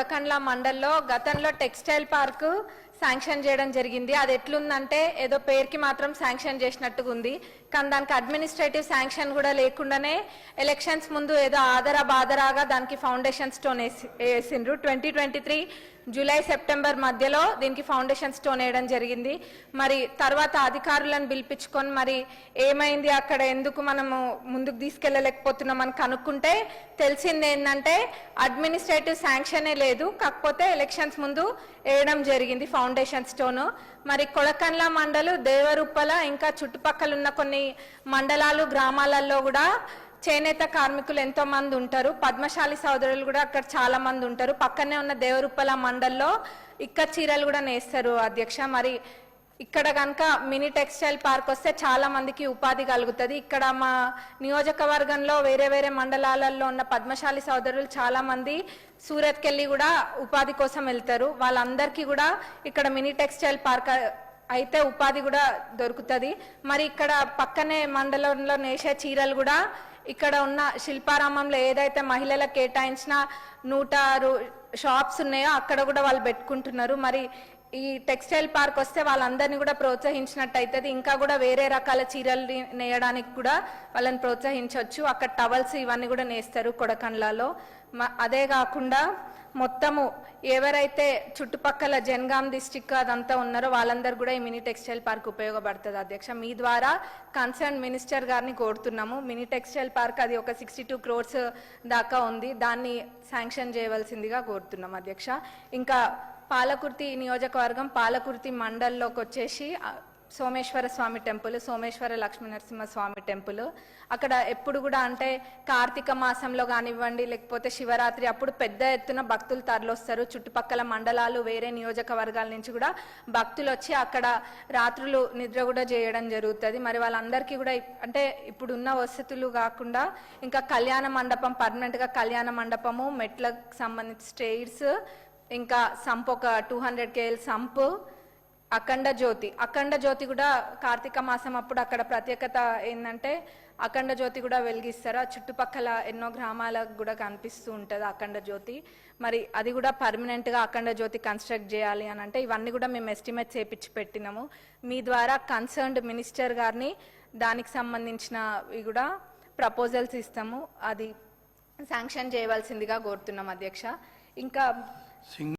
కొడకండ్ల మండల్లో గతంలో textile park sanction చేయడం జరిగింది. అది ఎట్లుందంటే ఏదో పేరుకి మాత్రం శాంక్షన్ చేసినట్టుగా ఉంది, కానీ దానికి అడ్మినిస్ట్రేటివ్ శాంక్షన్ కూడా లేకుండానే ఎలక్షన్స్ ముందు ఏదో ఆదరా బాదరాగా దానికి ఫౌండేషన్ స్టోన్ వేసిండ్రు. 2023 జూలై సెప్టెంబర్ మధ్యలో దీనికి ఫౌండేషన్ స్టోన్ వేయడం జరిగింది. మరి తర్వాత అధికారులను పిలిపించుకొని మరి ఏమైంది, అక్కడ ఎందుకు మనము ముందుకు తీసుకెళ్ళలేకపోతున్నాం అని కనుక్కుంటే తెలిసింది ఏంటంటే అడ్మినిస్ట్రేటివ్ శాంక్షనే లేదు, కాకపోతే ఎలక్షన్స్ ముందు వేయడం జరిగింది ఫౌండేషన్ స్టోన్. మరి కొడకండ్ల మండలు, దేవరుప్పల ఇంకా చుట్టుపక్కల ఉన్న కొన్ని మండలాలు గ్రామాలలో కూడా చేనేత కార్మికులు ఎంతో మంది ఉంటారు. పద్మశాలి సోదరులు కూడా అక్కడ చాలా మంది ఉంటారు. పక్కనే ఉన్న దేవరుప్పల మండల్లో ఇక్క చీరలు కూడా నేస్తారు అధ్యక్ష. మరి ఇక్కడ కనుక మినీ టెక్స్టైల్ పార్క్ వస్తే చాలా మందికి ఉపాధి కలుగుతుంది. ఇక్కడ మా నియోజకవర్గంలో వేరే వేరే మండలాలలో ఉన్న పద్మశాలి సోదరులు చాలా మంది సూరత్కి వెళ్ళి కూడా ఉపాధి కోసం వెళ్తారు. వాళ్ళందరికీ కూడా ఇక్కడ మినీ టెక్స్టైల్ పార్క్ అయితే ఉపాధి కూడా దొరుకుతుంది. మరి ఇక్కడ పక్కనే మండలంలో నేసే చీరలు కూడా ఇక్కడ ఉన్న శిల్పారామంలో ఏదైతే మహిళలకు కేటాయించిన 106 షాప్స్ ఉన్నాయో అక్కడ కూడా వాళ్ళు పెట్టుకుంటున్నారు. మరి ఈ టెక్స్టైల్ పార్క్ వస్తే వాళ్ళందరినీ కూడా ప్రోత్సహించినట్టు అవుతుంది. ఇంకా కూడా వేరే రకాల చీరలు నేయడానికి కూడా వాళ్ళని ప్రోత్సహించవచ్చు. అక్కడ టవల్స్ ఇవన్నీ కూడా నేస్తారు కొడకండ్లలో. అదే కాకుండా మొత్తము ఎవరైతే చుట్టుపక్కల జనగాం డిస్టిక్ అదంతా ఉన్నారో వాళ్ళందరూ కూడా ఈ మినీ టెక్స్టైల్ పార్క్ ఉపయోగపడుతుంది అధ్యక్ష. మీ ద్వారా కన్సర్న్ మినిస్టర్ గారిని కోరుతున్నాము. మినీ టెక్స్టైల్ పార్క్ అది ఒక 62 crores దాకా ఉంది, దాన్ని శాంక్షన్ చేయవలసిందిగా కోరుతున్నాం అధ్యక్ష. ఇంకా పాలకుర్తి నియోజకవర్గం పాలకుర్తి మండల్లోకి వచ్చేసి సోమేశ్వర స్వామి టెంపుల్, సోమేశ్వర లక్ష్మీ నరసింహ స్వామి టెంపుల్. అక్కడ ఎప్పుడు కూడా అంటే కార్తీక మాసంలో కానివ్వండి లేకపోతే శివరాత్రి అప్పుడు పెద్ద ఎత్తున భక్తులు తరలొస్తారు. చుట్టుపక్కల మండలాలు వేరే నియోజకవర్గాల నుంచి కూడా భక్తులు వచ్చి అక్కడ రాత్రులు నిద్ర కూడా చేయడం జరుగుతుంది. మరి వాళ్ళందరికీ కూడా అంటే ఇప్పుడున్న వసతులు కాకుండా ఇంకా కళ్యాణ మండపం, పర్మనెంట్గా కళ్యాణ మండపము, మెట్లకు సంబంధించి స్టైర్స్, ఇంకా సంప్ ఒక 200 kL సంప్, అఖండ జ్యోతి కూడా కార్తీక మాసం అప్పుడు అక్కడ ప్రత్యేకత ఏంటంటే అఖండ జ్యోతి కూడా వెలిగిస్తారు. ఆ చుట్టుపక్కల ఎన్నో గ్రామాలకు కూడా కనిపిస్తూ ఉంటుంది అఖండ జ్యోతి. మరి అది కూడా పర్మనెంట్గా అఖండ జ్యోతి కన్స్ట్రక్ట్ చేయాలి అని అంటే ఇవన్నీ కూడా మేము ఎస్టిమేట్ చేపించి పెట్టినాము. మీ ద్వారా కన్సర్న్డ్ మినిస్టర్ గారిని దానికి సంబంధించినవి కూడా ప్రపోజల్స్ ఇస్తాము, అది శాంక్షన్ చేయవలసిందిగా కోరుతున్నాం అధ్యక్ష. ఇంకా